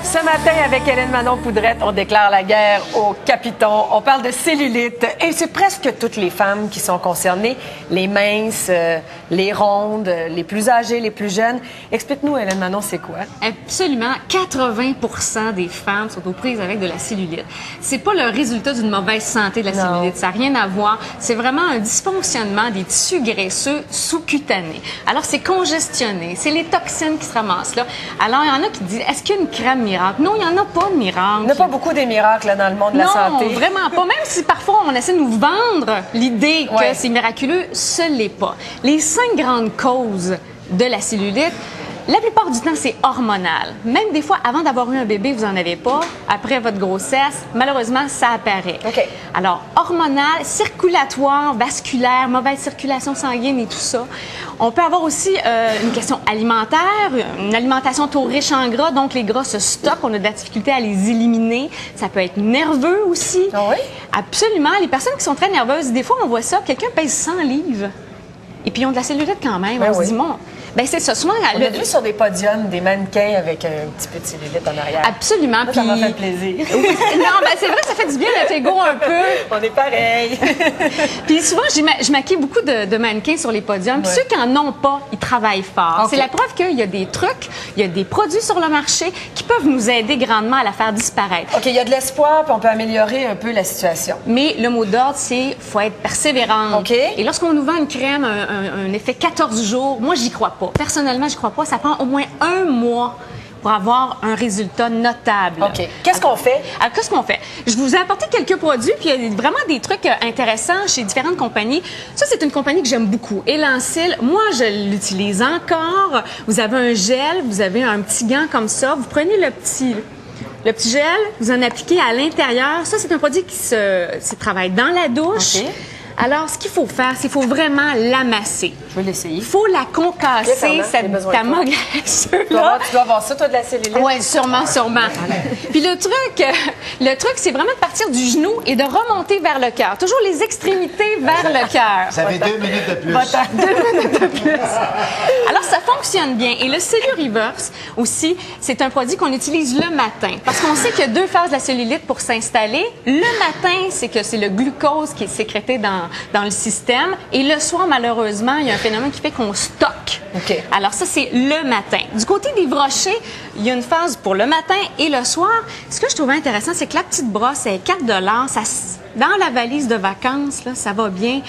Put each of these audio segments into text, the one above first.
Ce matin, avec Hélène Manon Poudrette, on déclare la guerre au Capiton. On parle de cellulite et c'est presque toutes les femmes qui sont concernées, les minces, les rondes, les plus âgées, les plus jeunes. Explique-nous, Hélène Manon, c'est quoi? Absolument. 80% des femmes sont aux prises avec de la cellulite. C'est pas le résultat d'une mauvaise santé de la cellulite. Ça n'a rien à voir. C'est vraiment un dysfonctionnement des tissus graisseux sous-cutanés. Alors, c'est congestionné. C'est les toxines qui se ramassent là. Alors, il y en a qui disent, est-ce qu'il y a une crème miracle? Non, il n'y en a pas de miracle. Il n'y a pas beaucoup des miracles là, dans le monde de la santé. Non, vraiment pas. Même si parfois on essaie de nous vendre l'idée que c'est miraculeux, ce n'est pas. Les 5 grandes causes de la cellulite, la plupart du temps, c'est hormonal. Même des fois, avant d'avoir eu un bébé, vous n'en avez pas. Après votre grossesse, malheureusement, ça apparaît. OK. Alors, hormonal, circulatoire, vasculaire, mauvaise circulation sanguine et tout ça. On peut avoir aussi une question alimentaire, une alimentation trop riche en gras, donc les gras se stockent, on a de la difficulté à les éliminer. Ça peut être nerveux aussi. Ah oui? Absolument. Les personnes qui sont très nerveuses, des fois, on voit ça, quelqu'un pèse 100 livres. Et puis, ils ont de la cellulite quand même. Ben on se dit, bon, ben c'est ça. Souvent, on a vu sur des podiums des mannequins avec un petit peu de cellulite en arrière. Absolument. Moi, ça m'a fait plaisir. Non, ben c'est vrai que ça fait du bien le Tego un peu. On est pareil. Puis souvent, je maquille beaucoup de mannequins sur les podiums. Puis ceux qui n'en ont pas, ils travaillent fort. Okay. C'est la preuve qu'il y a des trucs, il y a des produits sur le marché qui peuvent nous aider grandement à la faire disparaître. OK, il y a de l'espoir, puis on peut améliorer un peu la situation. Mais le mot d'ordre, c'est faut être persévérante. OK. Et lorsqu'on nous vend une crème, un effet 14 jours, moi, j'y crois pas. Personnellement, j'y crois pas. Ça prend au moins 1 mois pour avoir un résultat notable. OK. Qu'est-ce qu'on fait? Alors, qu'est-ce qu'on fait? Je vous ai apporté quelques produits, puis il y a vraiment des trucs intéressants chez différentes compagnies. Ça, c'est une compagnie que j'aime beaucoup. Elansil, moi, je l'utilise encore. Vous avez un gel, vous avez un petit gant comme ça. Vous prenez le petit gel, vous en appliquez à l'intérieur. Ça, c'est un produit qui se travaille dans la douche. OK. Alors, ce qu'il faut faire, c'est qu'il faut vraiment l'amasser. Je vais l'essayer. Il faut la concasser, cette tamas graisseuse-là. Tu dois avoir ça, toi, de la cellulite? Oui, sûrement. Puis le truc, c'est vraiment de partir du genou et de remonter vers le cœur. Toujours les extrémités vers le cœur. Ça fait 2 minutes de plus. 2 minutes de plus. Alors, ça fonctionne bien. Et le Cellu-Reverse aussi, c'est un produit qu'on utilise le matin. Parce qu'on sait qu'il y a 2 phases de la cellulite pour s'installer. Le matin, c'est que c'est le glucose qui est sécrété dans le système. Et le soir, malheureusement, il y a un phénomène qui fait qu'on stocke. OK. Alors ça, c'est le matin. Du côté des brochets, il y a une phase pour le matin et le soir. Ce que je trouvais intéressant, c'est que la petite brosse, elle est 4 $. Dans la valise de vacances, là, ça va bien.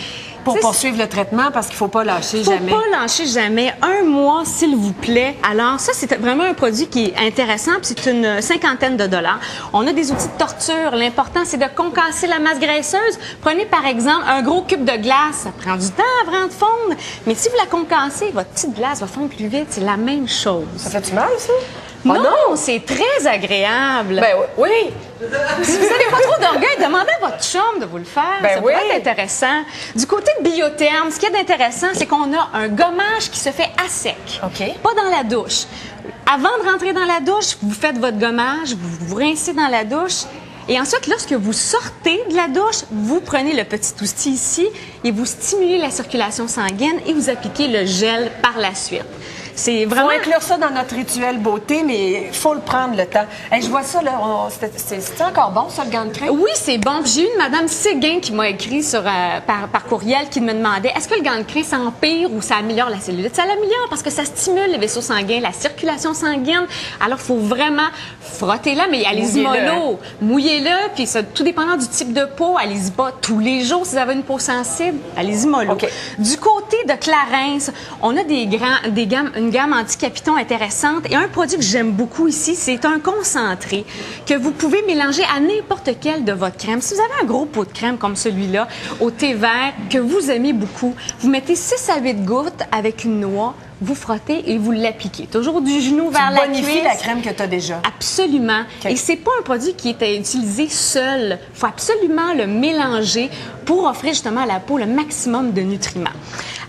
Pour poursuivre le traitement, parce qu'il ne faut pas lâcher jamais. Faut pas lâcher jamais. 1 mois, s'il vous plaît. Alors, ça, c'est vraiment un produit qui est intéressant, puis c'est une 50aine de $. On a des outils de torture. L'important, c'est de concasser la masse graisseuse. Prenez, par exemple, un gros cube de glace. Ça prend du temps avant de fondre. Mais si vous la concassez, votre petite glace va fondre plus vite. C'est la même chose. Ça fait-tu mal, ça? Non, Oh non! c'est très agréable. Ben oui! Si vous n'avez pas trop d'orgueil, demandez à votre chum de vous le faire. Ben ça pourrait être intéressant. Du côté de Biotherm, ce qui est intéressant, c'est qu'on a un gommage qui se fait à sec. OK. Pas dans la douche. Avant de rentrer dans la douche, vous faites votre gommage, vous rincez dans la douche. Et ensuite, lorsque vous sortez de la douche, vous prenez le petit outil ici et vous stimulez la circulation sanguine et vous appliquez le gel par la suite. C'est vraiment... Il faut inclure ça dans notre rituel beauté, mais il faut le prendre le temps. Hey, je vois ça, là. C'est encore bon, ça, le gant de crin? Oui, c'est bon. J'ai eu une madame Séguin qui m'a écrit par courriel qui me demandait est-ce que le gant de crin, ça empire ou ça améliore la cellulite? Ça l'améliore parce que ça stimule les vaisseaux sanguins, la circulation sanguine. Alors, il faut vraiment frotter-la, mais allez-y mollo. Mouillez-le, puis ça, tout dépendant du type de peau, allez-y pas tous les jours si vous avez une peau sensible. Allez-y mollo. Okay. Du côté de Clarins, on a une gamme anti-capiton intéressante et un produit que j'aime beaucoup ici, c'est un concentré que vous pouvez mélanger à n'importe quelle de votre crème. Si vous avez un gros pot de crème comme celui-là, au thé vert, que vous aimez beaucoup, vous mettez 6 à 8 gouttes avec une noix, vous frottez et vous l'appliquez. Toujours du genou vers la cuisse. Bonifie la crème que tu as déjà. Absolument. Okay. Et c'est pas un produit qui est à utiliser seul. Il faut absolument le mélanger pour offrir justement à la peau le maximum de nutriments.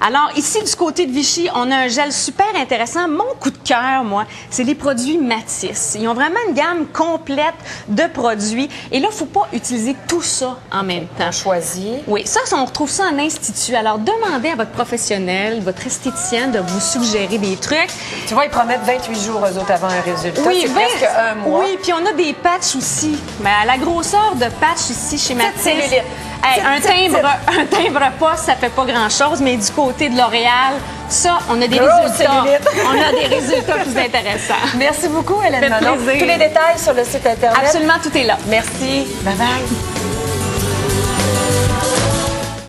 Alors ici, du côté de Vichy, on a un gel super intéressant. Mon coup de cœur, moi, c'est les produits Matisse. Ils ont vraiment une gamme complète de produits. Et là, il ne faut pas utiliser tout ça en même temps. On choisit. Oui, ça, on retrouve ça en institut. Alors, demandez à votre professionnel, votre esthéticienne de vous suggérer des trucs. Tu vois, ils promettent 28 jours, eux autres, avant un résultat. Oui, c'est presque un mois. Oui, puis on a des patchs aussi. Mais à la grosseur de patch ici chez Matisse, cellulite. hey, un timbre poste, ça fait pas grand-chose, mais du côté de L'Oréal, ça, on a des résultats. On a des résultats plus intéressants. Merci beaucoup, Hélène Fait Manon. plaisir. Tous les détails sur le site Internet. Absolument, tout est là. Merci. Bye-bye.